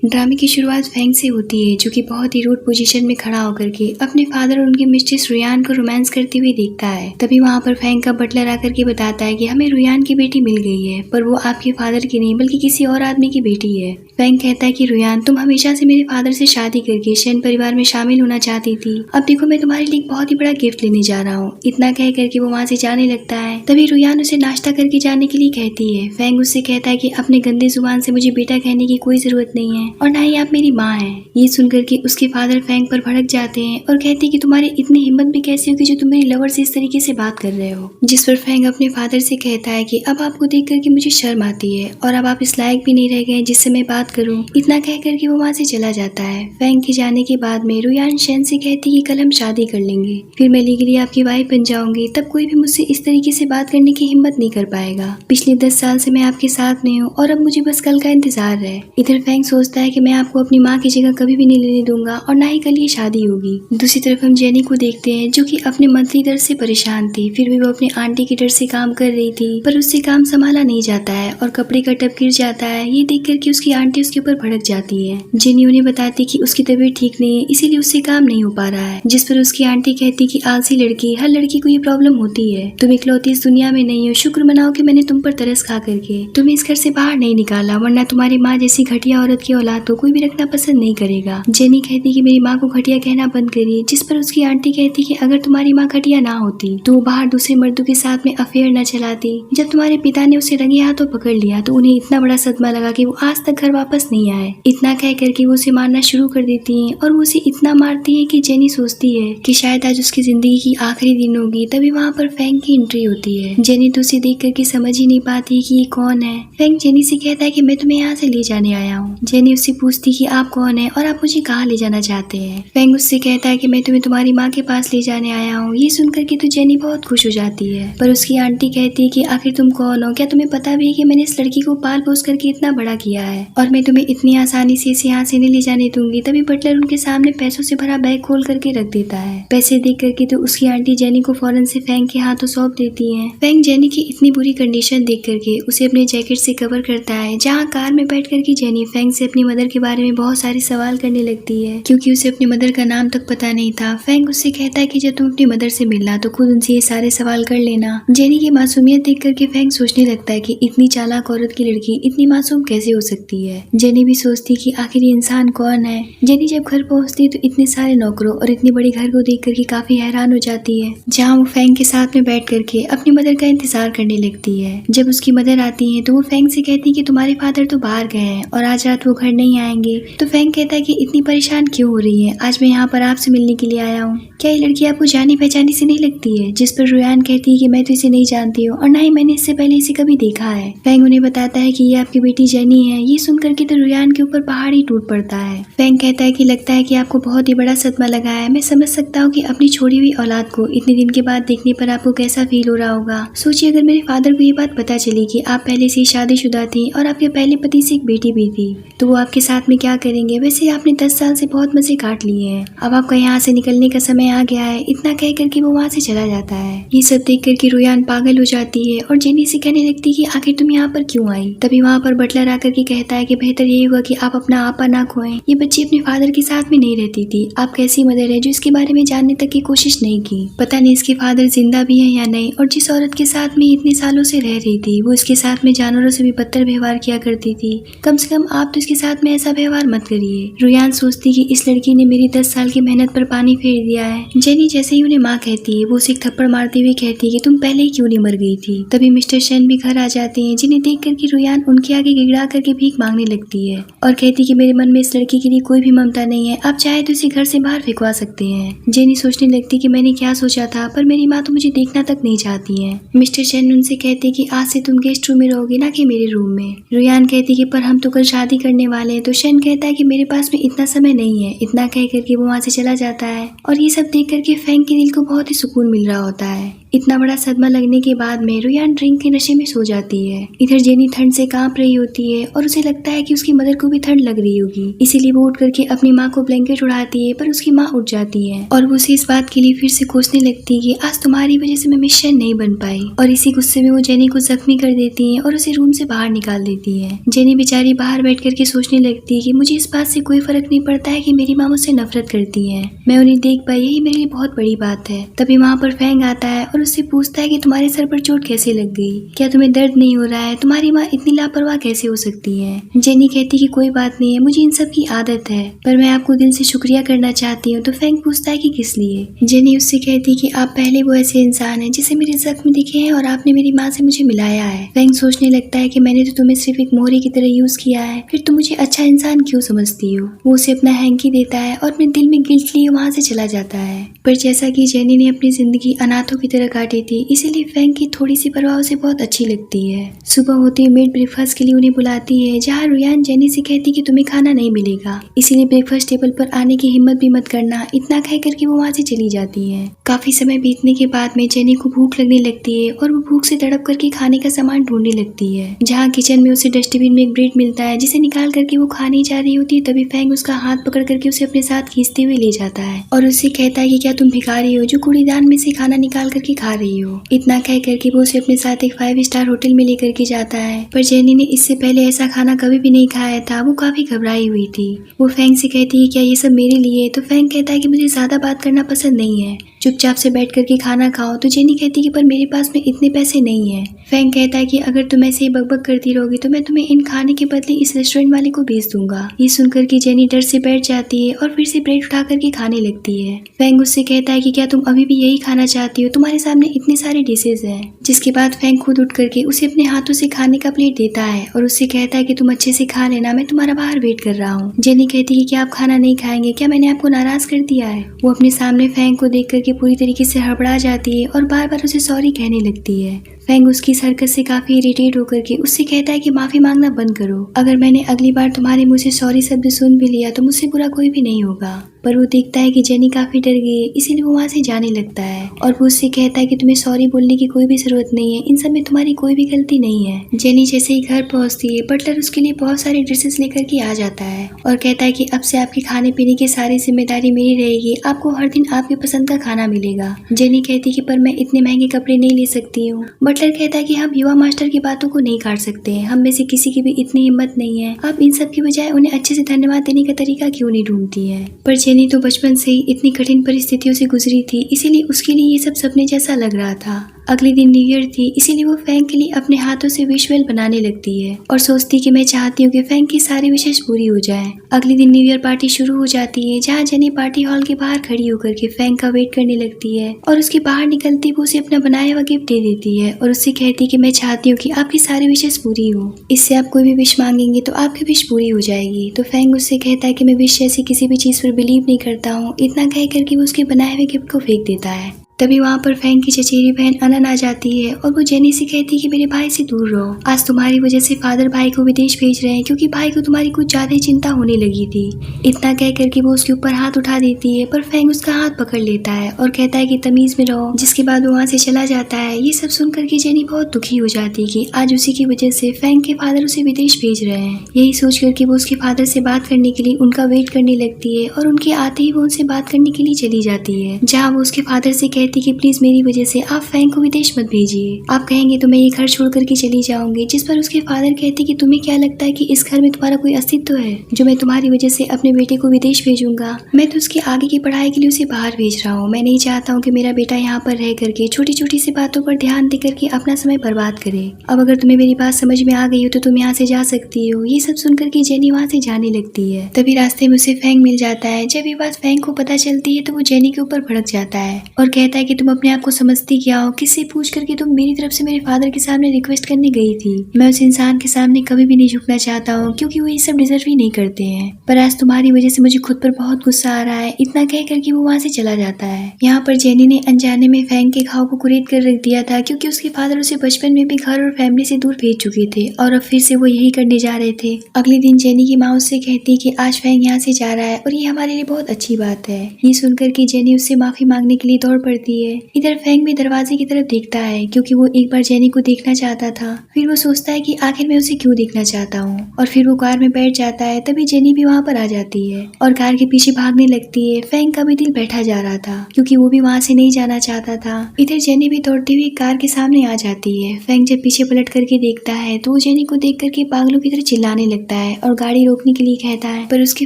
ड्रामे की शुरुआत फैंग से होती है, जो कि बहुत ही रूड पोजीशन में खड़ा होकर के अपने फादर और उनकी मिस्ट्रेस रुयान को रोमांस करते हुए देखता है। तभी वहाँ पर फैंग का बटलर आकर के बताता है कि हमें रुयान की बेटी मिल गई है, पर वो आपके फादर की नहीं बल्कि किसी और आदमी की बेटी है। फैंग कहता है कि रुयान, तुम हमेशा से मेरे फादर से शादी करके शेन परिवार में शामिल होना चाहती थी। अब देखो, मैं तुम्हारे लिए एक बहुत ही बड़ा गिफ्ट लेने जा रहा हूँ। इतना कह करके वो वहाँ से जाने लगता है। तभी रुयान उसे नाश्ता करके जाने के लिए कहती है। फैंग उससे कहता है कि अपने गंदे जुबान से मुझे बेटा कहने की कोई जरूरत नहीं है और ना ही आप मेरी माँ है। ये सुनकर के उसके फादर फैंग पर भड़क जाते हैं और कहते हैं कि तुम्हारी इतनी हिम्मत भी कैसे होगी जो तुम मेरी लवर से इस तरीके से बात कर रहे हो। जिस पर फैंग अपने फादर से कहता है कि अब आपको देख करके मुझे शर्म आती है और अब आप इस लायक भी नहीं रह गए जिससे मैं बात करूं। इतना कह करके वो वहाँ से चला जाता है। फैंग के जाने के बाद में रुयान शेन से कहती कि कल हम शादी कर लेंगे, फिर मैं लीगली आपकी वाइफ बन जाऊंगी। तब कोई भी मुझसे इस तरीके से बात करने की हिम्मत नहीं कर पाएगा। पिछले 10 साल से मैं आपके साथ में हूँ और अब मुझे बस कल का इंतजार है। इधर फैंग सोचता है कि मैं आपको अपनी माँ की जगह कभी भी नहीं लेने दूंगा और ना ही कल ये शादी होगी। दूसरी तरफ हम जेनी को देखते हैं, जो कि अपने मंथली दर्द से परेशान थी। फिर भी वो अपनी आंटी के डर से काम कर रही थी, पर उससे काम संभाला नहीं जाता है और कपड़े का टब गिर जाता है। ये देख करके उसकी आंटी उसके ऊपर भड़क जाती है। जेनी उन्हें बताती कि उसकी तबीयत ठीक नहीं है, इसीलिए उससे काम नहीं हो पा रहा है। जिस पर उसकी आंटी कहती कि आलसी लड़की, हर लड़की को ये प्रॉब्लम होती है। तुम इकलौती इस दुनिया में नहीं हो। शुक्र मनाओ कि मैंने तुम पर तरस खा करके तुम्हें इस घर से बाहर नहीं निकाला, वरना तुम्हारी माँ जैसी घटिया औरत की औलाद तो कोई भी रखना पसंद नहीं करेगा। जेनी कहती कि मेरी माँ को घटिया कहना बंद करिए। जिस पर उसकी आंटी कहती कि अगर तुम्हारी माँ घटिया ना होती तो वो बाहर दूसरे मर्दों के साथ में अफेयर न चलाती। जब तुम्हारे पिता ने उसे रंगे हाथों पकड़ लिया तो उन्हें इतना बड़ा सदमा लगा कि वो आज तक घर वापस नहीं आए। इतना कह करके वो उसे मारना शुरू कर देती है और वो उसे इतना मारती है कि जेनी सोचती है कि शायद आज उसकी जिंदगी की आखिरी दिन होगी। तभी वहाँ पर फैंग की एंट्री होती है। जेनी तो उसे देख करके समझ ही नहीं पाती कि ये कौन है। फैंग जेनी से कहता है कि मैं तुम्हें यहाँ से ले जाने आया हूँ। जेनी उससे पूछती कि आप कौन है और आप मुझे कहाँ ले जाना चाहते हैं। फैंग उससे कहता है कि मैं तुम्हें तुम्हारी माँ के पास ले जाने आया हूँ। ये सुनकर के तो जेनी बहुत खुश हो जाती है, पर उसकी आंटी कहती है कि आखिर तुम कौन हो? क्या तुम्हें पता भी है कि मैंने इस लड़की को पाल पोस करके इतना बड़ा किया है और मैं तुम्हें इतनी आसानी से इसे यहाँ से नहीं ले जाने दूंगी। तभी बटलर उनके सामने पैसों से भरा बैग खोल करके रख देता है। पैसे देख करके तो उसकी आंटी जेनी को फौरन से फैंग के हाथों सौंप देती है। फैंग जेनी की इतनी बुरी कंडीशन देख करके उसे अपने जैकेट से कवर करता है। जहाँ कार में बैठ करके जेनी फैंग से अपनी मदर के बारे में बहुत सारे सवाल करने लगती है, क्योंकि उसे अपनी मदर का नाम तक पता नहीं था। फैंग उससे कहता है कि जब तुम अपनी मदर से मिलना तो खुद उनसे ये सारे सवाल कर लेना। जेनी की मासूमियत देख करके फैंग सोचने लगता है कि इतनी चालाक औरत की लड़की इतनी मासूम कैसे हो सकती है। जेनी भी सोचती कि आखिर ये इंसान कौन है। जेनी जब घर पहुंचती तो इतने सारे नौकरों और इतनी बड़ी घर को देख करके काफी हैरान हो जाती है, जहाँ वो फैंग के साथ में बैठ करके अपनी मदर का इंतजार करने लगती है। जब उसकी मदर आती है तो वो फैंग से कहती है कि तुम्हारे फादर तो बाहर गए हैं और आज रात वो घर नहीं आएंगे। तो फैंग कहता है कि इतनी परेशान क्यों हो रही है, आज मैं यहाँ पर आपसे मिलने के लिए आया हूँ। क्या ये लड़की आपको जानी पहचानी से नहीं लगती है? जिस पर रुयान कहती है कि मैं तो इसे नहीं जानती हूँ और ना ही मैंने इससे पहले इसे कभी देखा है। फैंग उन्हें बताता है कि ये आपकी बेटी जेनी है। ये सुनकर के तो रुयान के ऊपर पहाड़ ही टूट पड़ता है। फैंग कहता है कि लगता है कि आपको बहुत ही बड़ा सदमा लगा है। मैं समझ सकता हूँ कि अपनी छोड़ी हुई औलाद को इतने दिन के बाद देखने पर आपको कैसा फील हो रहा होगा। सोचिए अगर मेरे फादर को ये बात पता चली कि आप पहले से शादीशुदा थी और आपके पहले पति से एक बेटी भी थी, तो वो आपके साथ में क्या करेंगे? वैसे आपने 10 साल से बहुत मजे काट लिए हैं, अब आपका यहाँ से निकलने का समय आ गया है। इतना कह करके वो वहाँ से चला जाता है। ये सब देख करके रुयान पागल हो जाती है और जेनी से कहने लगती है कि आखिर तुम यहाँ पर क्यों आई? तभी वहाँ पर बटलर आकर के कहता है कि बेहतर यही होगा कि आप अपना आपा ना खोएं। ये बच्ची अपने फादर के साथ में नहीं रहती थी। आप कैसी मदर है जो इसके बारे में जानने तक की कोशिश नहीं की? पता नहीं इसके फादर जिंदा भी है या नहीं, और जिस औरत के साथ में इतने सालों से रह रही थी वो इसके साथ में जानवरों से भी बदतर व्यवहार किया करती थी। कम से कम आप तो इसके साथ में ऐसा व्यवहार मत करिए। रुयान सोचती कि इस लड़की ने मेरी 10 साल की मेहनत पर पानी फेर दिया है। जेनी जैसे ही उन्हें माँ कहती है वो उसे एक थप्पड़ मारते हुए कहती है कि तुम पहले ही क्यों नहीं मर गई थी। तभी मिस्टर शेन भी घर आ जाते हैं, जिन्हें देख करके रुयान उनके आगे गिड़गिड़ा करके भीख मांगने लगती है और कहती कि मेरे मन में इस लड़की के लिए कोई भी ममता नहीं है, आप चाहे तो इसे घर से बाहर फेंकवा सकते हैं। जेनी सोचने लगती कि मैंने क्या सोचा था, पर मेरी माँ तो मुझे देखना तक नहीं चाहती है। मिस्टर शेन उनसे कहते कि आज से तुम गेस्ट रूम में रहोगे, ना कि मेरे रूम में। रुयान कहती कि पर हम तो कल शादी करने वाले हैं। तो शेन कहता है कि मेरे पास में इतना समय नहीं है। इतना कह करके वो वहाँ से चला जाता है और ये सब देख करके फैंग के दिल को बहुत ही सुकून मिल रहा होता है। इतना बड़ा सदमा लगने के बाद में रुयान ड्रिंक के नशे में सो जाती है। इधर जेनी ठंड से कांप रही होती है और उसे लगता है कि उसकी मदर को भी ठंड लग रही होगी, इसीलिए वो उठ करके अपनी माँ को ब्लैंकेट उड़ाती है, पर उसकी माँ उठ जाती है और वो उसे इस बात के लिए फिर से कोसने लगती है कि आज तुम्हारी वजह से मैं मिशन नहीं बन पाई। और इसी गुस्से में वो जेनी को जख्मी कर देती है और उसे रूम से बाहर निकाल देती है। जेनी बेचारी बाहर बैठ करके सोचने लगती है कि मुझे इस बात से कोई फर्क नहीं पड़ता है कि मेरी माँ मुझसे नफरत करती है, मैं उन्हें देख पाई यही मेरे लिए बहुत बड़ी बात है। तभी वहाँ पर फैंग आता है और उससे पूछता है कि तुम्हारे सर पर चोट कैसे लग गई, क्या तुम्हें दर्द नहीं हो रहा है, तुम्हारी माँ इतनी लापरवाह कैसे हो सकती है। जेनी कहती कि कोई बात नहीं है, मुझे इन सब की आदत है, पर मैं आपको दिल से शुक्रिया करना चाहती हूँ। तो फैंग पूछता है कि किस लिए। जेनी उससे कहती कि आप पहले वो ऐसे इंसान है जिसे मेरे जख्म दिखे हैं और आपने मेरी माँ से मुझे मिलाया है। फैंग सोचने लगता है कि मैंने तो तुम्हें सिर्फ एक मोहरे की तरह यूज किया है, फिर तुम मुझे अच्छा इंसान क्यों समझती हो। वो उसे अपना हैंकी देता है और अपने दिल में गिल्ट लिए वहाँ से चला जाता है। पर जैसा कि जेनी ने अपनी जिंदगी अनाथों की तरह काटी थी, इसीलिए फैंग की थोड़ी सी परवाह उसे बहुत अच्छी लगती है। सुबह होते ही मेड ब्रेकफास्ट के लिए उन्हें बुलाती है, जहाँ रुयान जेनी से कहती कि तुम्हें खाना नहीं मिलेगा, इसीलिए ब्रेकफास्ट टेबल पर आने की हिम्मत भी मत करना। इतना कह करके वो वहाँ से चली जाती है। काफी समय बीतने के बाद में जेनी को भूख लगने लगती है और वो भूख से तड़प करके खाने का सामान ढूंढने लगती है, जहाँ किचन में उसे डस्टबिन में एक ब्रेड मिलता है, जिसे निकाल करके वो खाने जा रही होती है। तभी फैंग उसका हाथ पकड़ करके उसे अपने साथ खींचते हुए ले जाता है और उससे कहता है कि क्या तुम भिखारी हो जो कूड़ेदान में से खाना निकाल करके खा रही हो। इतना कह करके वो उसे अपने साथ एक 5 स्टार होटल में लेकर के जाता है। पर जेनी ने इससे पहले ऐसा खाना कभी भी नहीं खाया था, वो काफी घबराई हुई थी। वो फैंग से कहती है क्या ये सब मेरे लिए। तो फैंग कहता है कि मुझे ज्यादा बात करना पसंद नहीं है, चुपचाप से बैठ करके खाना खाओ। तो जेनी कहती कि पर मेरे पास में इतने पैसे नहीं है। फैंग कहता है कि अगर तुम ऐसे ही बकबक करती रहोगी तो मैं तुम्हें इन खाने के बदले इस रेस्टोरेंट वाले को भेज दूंगा। ये सुनकर के जेनी डर से बैठ जाती है और फिर से ब्रेड उठा करके खाने लगती है। फैंग उससे कहता है कि क्या तुम अभी भी यही खाना चाहती हो, तुम्हारे सामने इतने सारे डिशेज हैं। जिसके बाद फैंग खुद उठ करके उसे अपने हाथों से खाने का प्लेट देता है और उससे कहता है कि तुम अच्छे से खा लेना, मैं तुम्हारा बाहर वेट कर रहा हूँ। जेनी कहती है कि क्या आप खाना नहीं खाएंगे, क्या मैंने आपको नाराज कर दिया है। वो अपने सामने फैंग को देख करके पूरी तरीके से हड़बड़ा जाती है और बार बार उसे सॉरी कहने लगती है। फैंग उसकी इस हरकत से काफी इरिटेट होकर के उससे कहता है कि माफी मांगना बंद करो, अगर मैंने अगली बार तुम्हारे मुंह से सॉरी शब्द सुन भी लिया तो मुझसे बुरा कोई भी नहीं होगा। पर वो देखता है कि जेनी काफी डर गई है, इसीलिए वो वहाँ से जाने लगता है और वो उससे कहता है कि तुम्हें सॉरी बोलने की कोई भी जरूरत नहीं है, इन सब में तुम्हारी कोई भी गलती नहीं है। जेनी जैसे ही घर पहुँचती है, बटलर उसके लिए बहुत सारे ड्रेसेस लेकर के आ जाता है और कहता है कि अब से आपके खाने पीने की सारी जिम्मेदारी मेरी रहेगी, आपको हर दिन आपके पसंद का खाना मिलेगा। जेनी कहती कि पर मैं इतने महंगे कपड़े नहीं ले सकती हूँ। बटलर कहता है कि हम युवा मास्टर की बातों को नहीं काट सकते हैं, हम में से किसी की भी इतनी हिम्मत नहीं है, आप इन सब की बजाय उन्हें अच्छे से धन्यवाद देने का तरीका क्यों नहीं ढूंढती है। पर जेनी तो बचपन से ही इतनी कठिन परिस्थितियों से गुजरी थी, इसीलिए उसके लिए ये सब सपने जैसा लग रहा था। अगले दिन न्यू ईयर थी, इसीलिए वो फैंग के लिए अपने हाथों से विजुअल बनाने लगती है और सोचती कि मैं चाहती हूँ कि फैंग की सारी विशेष पूरी हो जाए। अगले दिन न्यू ईयर पार्टी शुरू हो जाती है, जहाँ जेनी पार्टी हॉल के बाहर खड़ी होकर के फैंग का वेट करने लगती है और उसके बाहर निकलती वो उसे अपना बनाया हुआ गिफ्ट दे देती है और उससे कहती है कि मैं चाहती हूँ कि आपकी सारी विशेष पूरी हो, इससे आप कोई भी विश मांगेंगे तो आपकी विश पूरी हो जाएगी। तो फैंग उससे कहता है कि मैं विश जैसी किसी भी चीज पर बिलीव नहीं करता हूँ। इतना कह करके वो उसके बनाए हुए गिफ्ट को फेंक देता है। तभी वहाँ पर फैंग की चचेरी बहन अनन आ जाती है और वो जेनी से कहती है कि मेरे भाई से दूर रहो, आज तुम्हारी वजह से फादर भाई को विदेश भेज रहे हैं क्योंकि भाई को तुम्हारी कुछ ज्यादा ही चिंता होने लगी थी। इतना कह करके वो उसके ऊपर हाथ उठा देती है, पर फैंग उसका हाथ पकड़ लेता है और कहता है कि तमीज में रहो, जिसके बाद वो वहाँ से चला जाता है। ये सब सुन करके जेनी बहुत दुखी हो जाती है कि आज उसी की वजह से फैंग के फादर उसे विदेश भेज रहे हैं। यही सोच करके वो उसके फादर से बात करने के लिए उनका वेट करने लगती है और उनके आते ही वो उनसे बात करने के लिए चली जाती है, जहाँ वो उसके फादर से कहती कि प्लीज मेरी वजह से आप फैंग को विदेश मत भेजिए, आप कहेंगे तो मैं ये घर छोड़ करके चली जाऊंगी। जिस पर उसके फादर कहते कि तुम्हें क्या लगता है कि इस घर में तुम्हारा कोई अस्तित्व है जो मैं तुम्हारी वजह से अपने बेटे को विदेश भेजूंगा। मैं तो उसकी आगे की पढ़ाई के लिए उसे बाहर भेज रहा हूँ, मैं नहीं चाहता हूँ कि मेरा बेटा यहाँ पर रह करके छोटी छोटी सी बातों पर ध्यान दे करके अपना समय बर्बाद करे। अब अगर तुम्हें मेरी बात समझ में आ गई हो तो तुम यहाँ से जा सकती हो। ये सब सुनकर के जेनी वहाँ से जाने लगती है। तभी रास्ते में उसे फैंग मिल जाता है। जब ये बात फैंग को पता चलती है तो वो जेनी के ऊपर भड़क जाता है और कहता है कि तुम अपने आप को समझती क्या हो, किससे पूछ करके तुम मेरी तरफ से मेरे फादर के सामने रिक्वेस्ट करने गई थी। मैं उस इंसान के सामने कभी भी नहीं झुकना चाहता हूँ क्योंकि वो ये सब डिजर्व ही नहीं करते हैं, पर आज तुम्हारी वजह से मुझे खुद पर बहुत गुस्सा आ रहा है। इतना कह करके वो वहाँ से चला जाता है। यहाँ पर जेनी ने अनजाने में फैंग के घाव को कुरेद कर रख दिया था क्योंकि उसके फादर उसे बचपन में भी घर और फैमिली से दूर भेज चुके थे और अब फिर से वो यही करने जा रहे थे। अगले दिन जेनी की माँ उससे कहती कि आज फैंग यहाँ से जा रहा है और ये हमारे लिए बहुत अच्छी बात है। ये सुनकर के जेनी उससे माफी मांगने के लिए दौड़ पड़ती करती है। इधर फैंग भी दरवाजे की तरफ देखता है क्योंकि वो एक बार जेनी को देखना चाहता था। फिर वो सोचता है कि आखिर मैं उसे क्यों देखना चाहता हूँ और फिर वो कार में बैठ जाता है। तभी जेनी भी वहाँ पर आ जाती है और कार के पीछे भागने लगती है। फैंग का भी दिल बैठा जा रहा था क्योंकि वो भी वहाँ से नहीं जाना चाहता था। इधर जेनी भी दौड़ती हुई कार के सामने आ जाती है। फैंग जब पीछे पलट करके देखता है तो वो जेनी को देख करके पागलों की तरह चिल्लाने लगता है और गाड़ी रोकने के लिए कहता है, पर उसके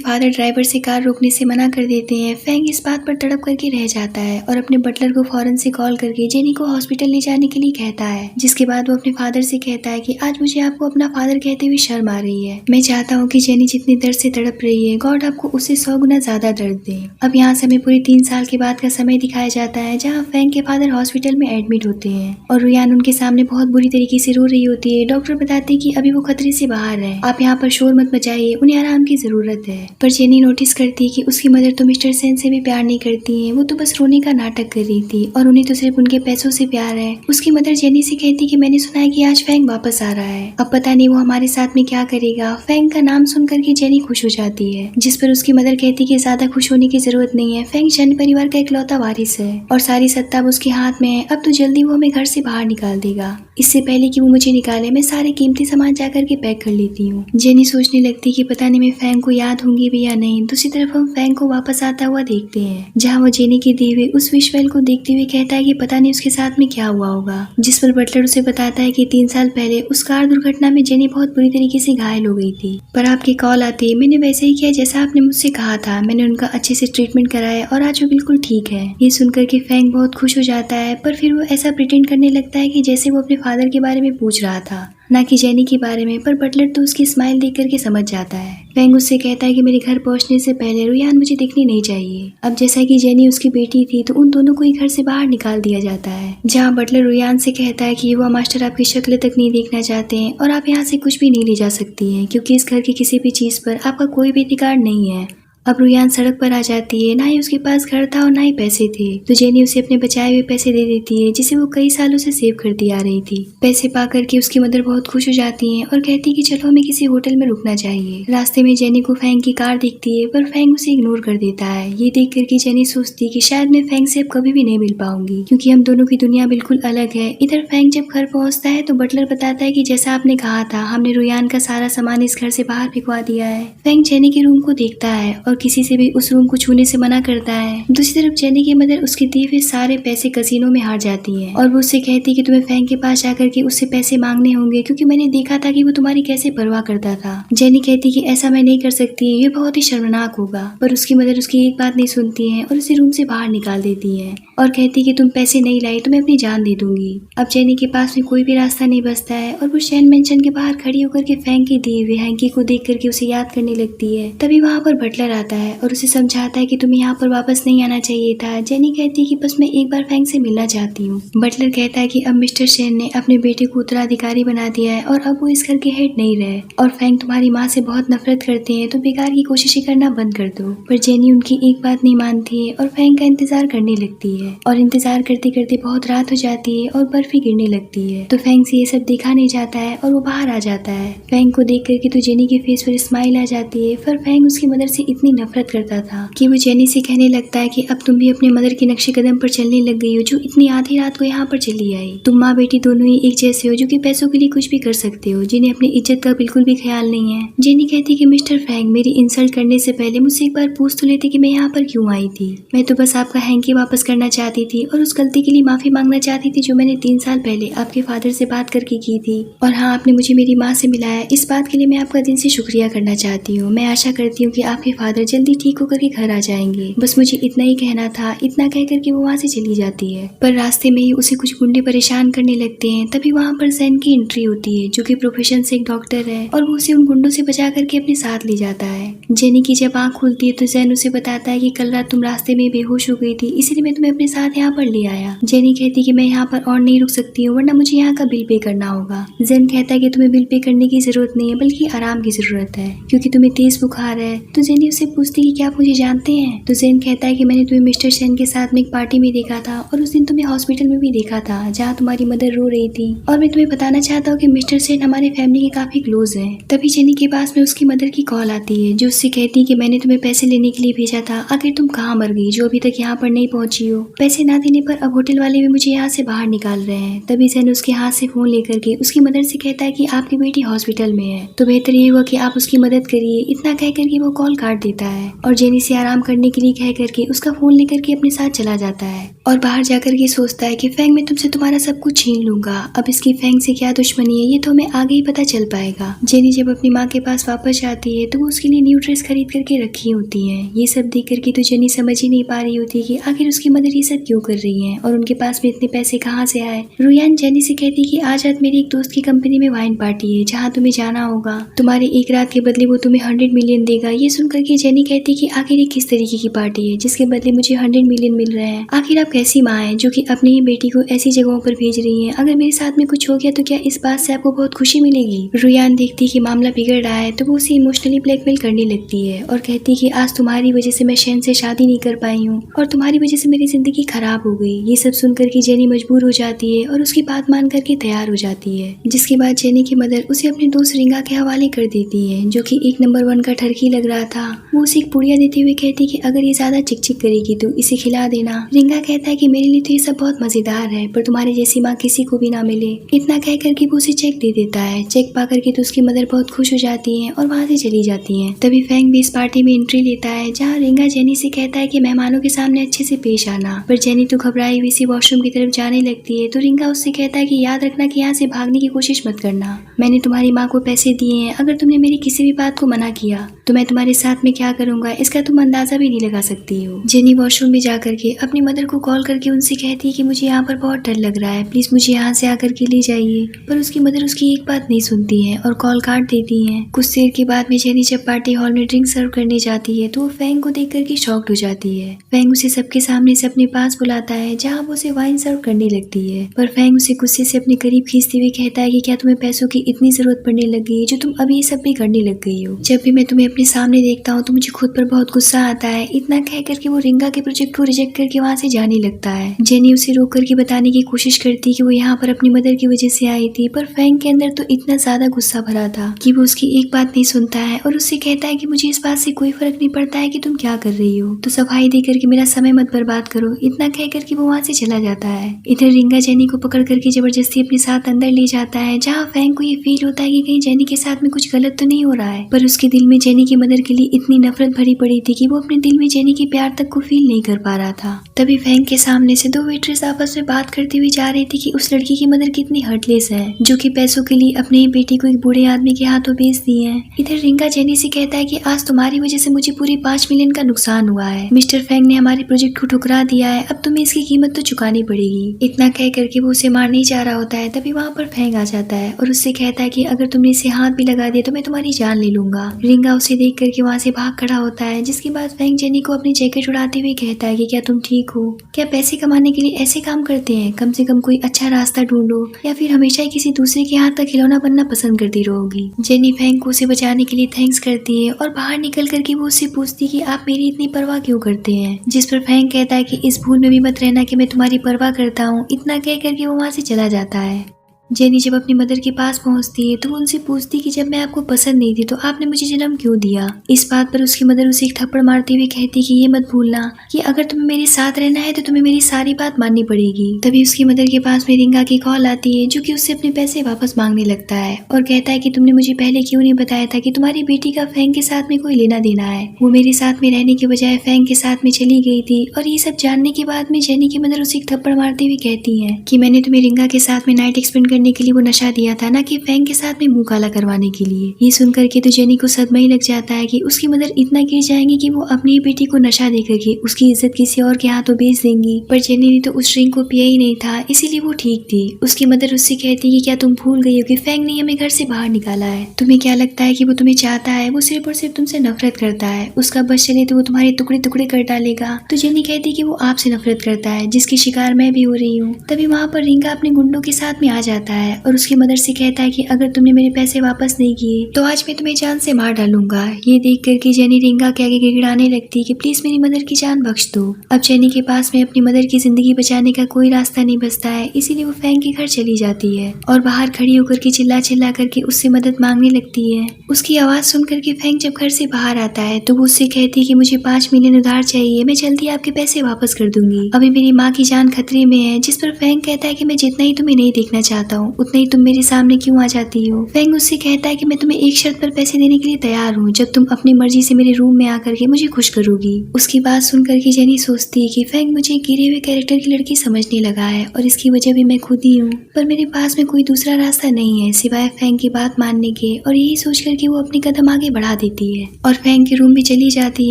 फादर ड्राइवर से कार रोकने से मना कर देते हैं। फैंग इस बात पर तड़प करके रह जाता है और अपने बटलर को फौरन से कॉल करके जेनी को हॉस्पिटल ले जाने के लिए कहता है। जिसके बाद वो अपने फादर से कहता है कि आज मुझे आपको अपना फादर कहते हुए शर्म आ रही है। मैं चाहता हूँ कि जेनी जितनी दर्द से तड़प रही है, गॉड आपको उससे 100 गुना ज्यादा दर्द दे। अब यहाँ से हमें पूरे 3 साल के बाद का समय दिखाया जाता है जहाँ फैंग के फादर हॉस्पिटल में एडमिट होते हैं और रुयान उनके सामने बहुत बुरी तरीके से रो रही होती है। डॉक्टर बताते हैं कि अभी वो खतरे से बाहर है, आप यहाँ पर शोर मत मचाइए, उन्हें आराम की जरूरत है। पर जेनी नोटिस करती है कि उसकी मदर तो मिस्टर सेन से भी प्यार नहीं करती है, वो तो बस रोने का नाटक कर रही थी और उन्हें तो सिर्फ उनके पैसों से प्यार है। उसकी मदर जेनी से कहती कि मैंने सुना है कि आज फैंग वापस आ रहा है, अब पता नहीं वो हमारे साथ में क्या करेगा। फैंग का नाम सुन करके जेनी खुश हो जाती है, जिस पर उसकी मदर कहती कि ज्यादा खुश होने की जरूरत नहीं है, फैंग चैन परिवार का इकलौता वारिस है और सारी सत्ता अब उसके हाथ में है। अब तो जल्दी वो हमें घर से बाहर निकाल देगा। इससे पहले कि वो मुझे निकाले मैं सारे कीमती सामान जाकर के पैक कर लेती हूँ। जेनी सोचने लगती कि पता नहीं मैं फैंग को याद होंगी भी या नहीं। दूसरी तरफ हम फैंग को वापस आता हुआ देखते हैं जहाँ वो जेनी के दिए हुए उस विशवेल को देखते हुए कहता है कि पता नहीं उसके साथ में क्या हुआ होगा। जिस पर बटलर उसे बताता है कि 3 साल पहले उस कार दुर्घटना में जेनी बहुत बुरी तरीके से घायल हो गई थी, पर आपकी कॉल आती मैंने वैसे ही किया जैसा आपने मुझसे कहा था। मैंने उनका अच्छे से ट्रीटमेंट कराया और आज वो बिल्कुल ठीक है। ये सुनकर के फैंग बहुत खुश हो जाता है, पर फिर वो ऐसा प्रिटेंड करने लगता है कि जैसे वो अपने फादर के बारे में पूछ रहा था, ना कि जेनी के बारे में। पर बटलर तो उसकी स्माइल देख करके समझ जाता है। फैंग उससे कहता है कि मेरे घर पहुंचने से पहले रुयान मुझे दिखनी नहीं चाहिए। अब जैसा कि जेनी उसकी बेटी थी तो उन दोनों को ही घर से बाहर निकाल दिया जाता है, जहां बटलर रुयान से कहता है कि युवा मास्टर आपकी शक्ल तक नहीं देखना चाहते हैं और आप यहाँ से कुछ भी नहीं ले जा सकती हैं क्योंकि इस घर की किसी भी चीज पर आपका कोई भी अधिकार नहीं है। अब रुयान सड़क पर आ जाती है, ना ही उसके पास घर था और ना ही पैसे थे, तो जेनी उसे अपने बचाए हुए पैसे दे देती है जिसे वो कई सालों से सेव करती आ रही थी। पैसे पा करके उसकी मदर बहुत खुश हो जाती है और कहती कि चलो हमें किसी होटल में रुकना चाहिए। रास्ते में जेनी को फैंग की कार दिखती है, पर फैंग उसे इग्नोर कर देता है। ये देख करके जेनी सोचती कि शायद मैं फैंग से अब कभी भी नहीं मिल पाऊंगी क्योंकि हम दोनों की दुनिया बिल्कुल अलग है। इधर फैंग जब घर पहुंचता है तो बटलर बताता है कि जैसा आपने कहा था हमने रुयान का सारा सामान इस घर से बाहर फेंकवा दिया है। फैंग जेनी के रूम को देखता है और किसी से भी उस रूम को छूने से मना करता है। दूसरी तरफ जेनी की मदर उसके दिए हुए सारे पैसे कसीनो में हार जाती है और वो उससे कहती कि तुम्हें फैंग के पास जाकर के उससे पैसे मांगने होंगे क्योंकि मैंने देखा था कि वो तुम्हारी कैसे परवाह करता था। जेनी कहती कि ऐसा मैं नहीं कर सकती, ये बहुत ही शर्मनाक होगा, पर उसकी मदर उसकी एक बात नहीं सुनती है और उसे रूम से बाहर निकाल देती है और कहती कि तुम पैसे नहीं लाई तो मैं अपनी जान दे दूंगी। अब जेनी के पास में कोई भी रास्ता नहीं बचता है और वो शैन मेंशन के बाहर खड़ी होकर के फैंग के दिए हुए हैंकी को देख करके उसे याद करने लगती है। तभी वहाँ पर बटलर आता है और उसे समझाता है कि तुम्हें यहाँ पर वापस नहीं आना चाहिए था। जेनी कहती है कि बस मैं एक बार फैंग से मिलना चाहती हूँ। बटलर कहता है कि अब मिस्टर शेन ने अपने बेटे को उत्तराधिकारी बना दिया है और अब वो इस घर के हेड नहीं रहे और फैंग तुम्हारी माँ से बहुत नफरत करते हैं, तो बेकार की कोशिशें करना बंद कर दो। पर जेनी उनकी एक बात नहीं मानती है और फैंग का इंतजार करने लगती है और इंतजार करते करते बहुत रात हो जाती है और बर्फ भी गिरने लगती है। तो फैंग से ये सब देखा नहीं जाता है और वो बाहर आ जाता है। फैंग को देख करके तो जेनी के फेस पर स्माइल आ जाती है, पर फैंग उसकी मदर से इतनी नफरत करता था कि वो जेनी से कहने लगता है कि अब तुम भी अपने मदर के नक्शे कदम पर चलने लग गई हो जो इतनी आधी रात को यहाँ पर चली आई। तुम माँ बेटी दोनों ही एक जैसे हो जो कि पैसों के लिए कुछ भी कर सकते हो, जिन्हें अपनी इज्जत का बिल्कुल भी ख्याल नहीं है। जेनी कहती कि मिस्टर फैंग मेरी इंसल्ट करने से पहले मुझसे एक बार पूछ तो लेते कि मैं यहाँ पर क्यों आई थी। मैं तो बस आपका हैंकी वापस करना चाहती थी और उस गलती के लिए माफी मांगना चाहती थी जो मैंने 3 साल पहले आपके फादर से बात करके की थी। और हाँ, आपने मुझे मेरी माँ से मिलाया, इस बात के लिए मैं आपका दिल से शुक्रिया करना चाहती हूँ। मैं आशा करती हूँ कि आपके फादर जल्दी ठीक होकर के घर आ जाएंगे। बस मुझे इतना ही कहना था। इतना कह करके वो वहाँ से चली जाती है, पर रास्ते में ही उसे कुछ गुंडे परेशान करने लगते हैं। तभी वहाँ पर जैन की एंट्री होती है जो कि प्रोफेशन से एक डॉक्टर है और वो उसे उन गुंडों से बचा करके अपने साथ ले जाता है। जेनी की जब आँख खुलती है तो जैन उसे बताता है कि कल रात तुम रास्ते में बेहोश हो गई थी, इसीलिए मैं तुम्हें अपने साथ यहाँ पर ले आया। जेनी कहती कि मैं यहाँ पर और नहीं रुक सकती हूँ वरना मुझे यहाँ का बिल पे करना होगा। जैन कहता है कि तुम्हें बिल पे करने की जरूरत नहीं है बल्कि आराम की जरूरत है क्योंकि तुम्हें तेज बुखार है। तो जेनी उसे पूछती कि क्या आप मुझे जानते हैं। तो जेन कहता है कि मैंने तुम्हें मिस्टर सेन के साथ में एक पार्टी में देखा था और उस दिन तुम्हें हॉस्पिटल में भी देखा था जहाँ तुम्हारी मदर रो रही थी, और मैं तुम्हें बताना चाहता हूँ कि मिस्टर सेन हमारे फैमिली के काफी क्लोज है। तभी जेनी के पास में उसकी मदर की कॉल आती है जो उससे कहती है कि मैंने तुम्हें पैसे लेने के लिए भेजा था, आखिर तुम कहाँ मर गई जो अभी तक यहाँ पर नहीं पहुंची हो। पैसे ना देने पर अब होटल वाले भी मुझे यहाँ से बाहर निकाल रहे हैं। तभी जेन उसके हाथ से फोन लेकर के उसकी मदर से कहता है कि आपकी बेटी हॉस्पिटल में है, तो बेहतर ये हुआ कि आप उसकी मदद करिए। इतना कह करके वो कॉल काट देता है और जेनी से आराम करने के लिए कह करके उसका फोन लेकर के अपने साथ चला जाता है और बाहर जाकर के सोचता है कि फैंग मैं तुमसे तुम्हारा सब कुछ छीन लूंगा। अब इसकी फैंग से क्या दुश्मनी है ये तो हमें आगे ही पता चल पाएगा। जेनी जब अपनी माँ के पास वापस जाती है तो वो उसके लिए न्यू ड्रेस खरीद करके रखी होती है। ये सब देख करके तो जेनी समझ ही नहीं पा रही होती कि आखिर उसकी मदर ये सब क्यों कर रही है और उनके पास में इतने पैसे कहाँ से आए। रुयान जेनी से कहती कि आज रात मेरी एक दोस्त की कंपनी में वाइन पार्टी है जहाँ तुम्हें जाना होगा, तुम्हारे एक रात के बदले वो तुम्हें 100 मिलियन देगा। ये सुनकर के जेनी कहती कि आखिर ये किस तरीके की पार्टी है जिसके बदले मुझे 100 मिलियन मिल रहे हैं। आखिर आप कैसी माँ है जो कि अपनी ही बेटी को ऐसी जगहों पर भेज रही है। अगर मेरे साथ में कुछ हो गया तो क्या इस बात से आपको बहुत खुशी मिलेगी। रुयान देखती कि मामला बिगड़ रहा है तो वो उसे इमोशनली ब्लैकमेल करने लगती है और कहती कि आज तुम्हारी वजह से मैं शैन से शादी नहीं कर पाई हूँ और तुम्हारी वजह से मेरी जिंदगी खराब हो गई। ये सब सुनकर के जेनी मजबूर हो जाती है और उसकी बात मान करके तैयार हो जाती है, जिसके बाद जेनी की मदर उसे अपने दोस्त रिंगा के हवाले कर देती है जो कि एक नंबर 1 का ठरकी लग रहा था। वो उसे एक पुड़िया देते हुए कहती कि अगर ये ज्यादा चिकचिक करेगी तो इसे खिला देना। रिंगा कहता है कि मेरे लिए तो ये सब बहुत मजेदार है पर तुम्हारी जैसी माँ किसी को भी ना मिले। इतना कह करके वो उसे चेक दे देता है। चेक पा करके तो उसकी मदर बहुत खुश हो जाती है और वहाँ से चली जाती है। तभी फैंग भी इस पार्टी में एंट्री लेता है जहाँ रिंगा जेनी से कहता है कि मेहमानों के सामने अच्छे से पेश आना, पर जेनी तो घबराई हुई सी वॉशरूम की तरफ जाने लगती है। तो रिंगा उससे कहता है कि याद रखना कि यहाँ से भागने की कोशिश मत करना, मैंने तुम्हारी माँ को पैसे दिए हैं, अगर तुमने मेरी किसी भी बात को मना किया तो मैं तुम्हारे साथ में क्या करूंगा इसका तुम अंदाजा भी नहीं लगा सकती हो। जेनी वॉशरूम में जाकर के अपनी मदर को कॉल करके उनसे कहती है कि मुझे यहाँ पर बहुत डर लग रहा है, प्लीज मुझे यहाँ से आकर के ले जाइए, पर उसकी मदर उसकी एक बात नहीं सुनती है और कॉल काट देती है। कुछ देर के बाद में जेनी जब पार्टी हॉल में ड्रिंक सर्व करने जाती है तो वो फैंग को देख करके शॉक्ड हो जाती है। फैंग उसे सबके सामने से अपने पास बुलाता है जहाँ वो उसे वाइन सर्व करने लगती है, पर फैंग उसे गुस्से से अपने करीब खींचते हुए कहता है कि क्या तुम्हें पैसों की इतनी जरूरत पड़ने लग गई है जो तुम अभी ये सब भी करने लग गई हो। जब भी मैं तुम्हें अपने सामने देखता हूँ तो मुझे खुद पर बहुत गुस्सा आता है। इतना कह करके वो रिंगा के प्रोजेक्ट को रिजेक्ट करके वहाँ से जाने लगता है। जेनी उसे रोक करके बताने की कोशिश करती कि वो यहाँ पर अपनी मदर की वजह से आई थी, पर फैंग के अंदर तो इतना ज्यादा गुस्सा भरा था कि वो उसकी एक बात नहीं सुनता है और उससे कहता है कि मुझे इस बात से कोई फर्क नहीं पड़ता है कि तुम क्या कर रही हो, तो सफाई दे करके मेरा समय मत बर्बाद करो। इतना कह करके वो वहाँ से चला जाता है। इधर रिंगा जेनी को पकड़ करके जबरदस्ती अपने साथ अंदर ले जाता है जहाँ फैंग को ये फील होता है कि कहीं जेनी के साथ में कुछ गलत तो नहीं हो रहा है, पर उसके दिल में जेनी की मदर के लिए इतनी नफरत भरी पड़ी थी कि वो अपने दिल में जेनी के प्यार तक को फील नहीं कर पा रहा था। तभी फैंग के सामने से 2 वेट्रेस आपस में बात करती हुई जा रही थी कि उस लड़की की मदर कितनी हर्टलेस है जो कि पैसों के लिए अपने ही बेटी को एक बूढ़े आदमी के हाथों बेच दी है। इधर रिंगा जेनी से कहता है कि आज तुम्हारी वजह से मुझे पूरी 5 मिलियन का नुकसान हुआ है। मिस्टर फैंग ने हमारे प्रोजेक्ट को ठुकरा दिया है, अब तुम्हें इसकी कीमत तो चुकानी पड़ेगी। इतना कह करके वो उसे मारने जा रहा होता है। तभी वहाँ पर फैंग आ जाता है और उससे कहता है कि अगर तुमने इसे हाथ भी लगा दिया तो मैं तुम्हारी जान ले लूंगा। रिंगा उसे देख करके वहाँ से भाग खड़ा होता है, जिसके बाद फैंग जेनी को अपनी जैकेट उड़ाते हुए कहता है कि क्या तुम ठीक हो? क्या पैसे कमाने के लिए ऐसे काम करते हैं? कम से कम कोई अच्छा रास्ता ढूंढो या फिर हमेशा ही किसी दूसरे के हाथ का खिलौना बनना पसंद करती रहोगी। जेनी फैंग को उसे बचाने के लिए थैंक्स करती है और बाहर निकल करके वो उससे पूछती कि आप मेरी इतनी परवाह क्यों करते हैं, जिस पर फैंग कहता है कि इस भूल में भी मत रहना कि मैं तुम्हारी परवाह करता हूँ। इतना कह करके वो वहाँ से चला जाता है। जेनी जब अपनी मदर के पास पहुंचती है तो वो उनसे पूछती कि जब मैं आपको पसंद नहीं थी तो आपने मुझे जन्म क्यों दिया। इस बात पर उसकी मदर उसे एक थप्पड़ मारते हुए कहती कि ये मत भूलना कि अगर तुम्हें मेरे साथ रहना है तो तुम्हें मेरी सारी बात माननी पड़ेगी। तभी उसकी मदर के पास में रिंगा की कॉल आती है जो कि उससे अपने पैसे वापस मांगने लगता है और कहता है कि तुमने मुझे पहले क्यों नहीं बताया था कि तुम्हारी बेटी का फैंग के साथ में कोई लेना देना है। वो मेरे साथ में रहने के बजाय फैंग के साथ में चली गई थी। और ये सब जानने के बाद में जेनी की मदर उसे एक थप्पड़ मारते हुए कहती है कि मैंने तुम्हें रिंगा के साथ में नाइट एक्सपेंड करने के लिए वो नशा दिया था, ना कि फैंग के साथ में मुंह काला करवाने के लिए। ये सुनकर के तो जेनी को सदमा ही लग जाता है कि उसकी मदर इतना गिर जाएंगी कि वो अपनी बेटी को नशा देकर के उसकी इज्जत किसी और के हाथों बेच देंगी। पर जेनी ने तो उस ड्रिंक को पिया ही नहीं था, इसीलिए वो ठीक थी। उसकी मदर उससे कहती है क्या तुम भूल गई हो कि फैंग ने हमें घर से बाहर निकाला है? तुम्हें क्या लगता है कि वो तुम्हें चाहता है? वो सिर्फ और सिर्फ तुमसे नफरत करता है। उसका बस चले तो वो तुम्हारे टुकड़े टुकड़े कर डालेगा। तो जेनी कहती कि वो आपसे नफरत करता है जिसकी शिकार मैं भी हो रही हूँ। तभी वहाँ पर रिंगा अपने गुंडों के साथ में आ जाता जाता है और उसकी मदर से कहता है कि अगर तुमने मेरे पैसे वापस नहीं किए तो आज मैं तुम्हें जान से मार डालूंगा। ये देख करके जेनी रिंगा के आगे गिड़गिड़ाने लगती है कि प्लीज मेरी मदर की जान बख्श दो। अब जेनी के पास में अपनी मदर की जिंदगी बचाने का कोई रास्ता नहीं बचता है, इसीलिए वो फैंग के घर चली जाती है और बाहर खड़ी होकर के चिल्ला चिल्ला करके उससे मदद मांगने लगती है। उसकी आवाज सुन करके फैंग जब घर से बाहर आता है तो वो उससे कहती है कि मुझे 5 मिलियन उधार चाहिए, मैं जल्दी आपके पैसे वापस कर दूंगी, अभी मेरी माँ की जान खतरे में है। जिस पर फैंग कहता है कि मैं जितना ही तुम्हें नहीं देखना चाहता हूँ उतना ही तुम मेरे सामने क्यों आ जाती हो। फैंग उससे कहता है कि मैं तुम्हें एक शर्त पर पैसे देने के लिए तैयार हूँ, जब तुम अपनी मर्जी से मेरे रूम में आकर के मुझे खुश करोगी। उसकी बात सुन करके जेनी सोचती है कि फैंग मुझे गिरे हुए कैरेक्टर की लड़की समझने लगा है और इसकी वजह भी मैं खुद ही हूँ, पर मेरे पास में कोई दूसरा रास्ता नहीं है सिवाय फैंग की बात मानने के। और यही सोच करके वो अपनी कदम आगे बढ़ा देती है और फैंग के रूम में चली जाती